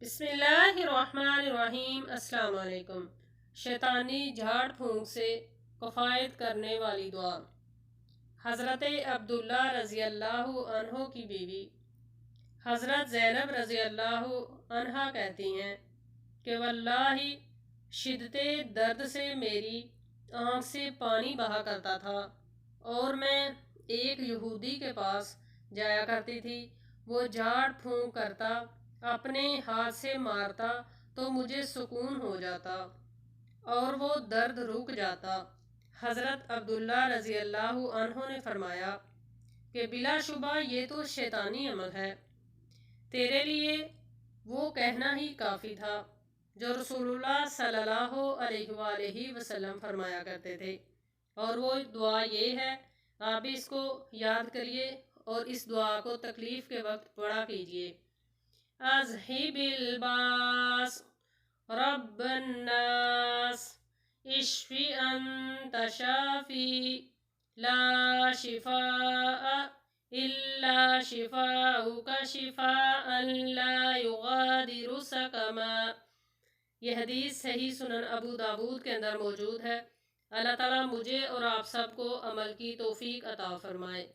بسم اللہ الرحمن الرحیم۔ السلام علیکم۔ شیطانی جھاڑ پھونک سے کفایت کرنے والی دعا۔ حضرت عبداللہ رضی اللہ عنہ کی بیوی حضرت زینب رضی اللہ عنہ کہتی ہیں کہ واللہ شدت درد سے میری آنکھ سے پانی بہا کرتا تھا اور میں ایک یہودی کے پاس جایا کرتی تھی۔ وہ جھاڑ پھونک کرتا، اپنے ہاتھ سے مارتا تو مجھے سکون ہو جاتا اور وہ درد رک جاتا۔ حضرت عبداللہ رضی اللہ عنہ نے فرمایا کہ بلا شبہ یہ تو شیطانی عمل ہے، تیرے لیے وہ کہنا ہی کافی تھا جو رسول اللہ صلی اللہ علیہ وآلہ وسلم فرمایا کرتے تھے، اور وہ دعا یہ ہے، آپ بھی اس کو یاد کریے اور اس دعا کو تکلیف کے وقت پڑھا کیجیے۔ اذہب الباس رب الناس اشفی انت شافی لا شفاء الا شفاؤک شفاء لا یغادر سقما۔ یہ حدیث صحیح سنن ابو داود کے اندر موجود ہے۔ اللہ تعالیٰ مجھے اور آپ سب کو عمل کی توفیق عطا فرمائے۔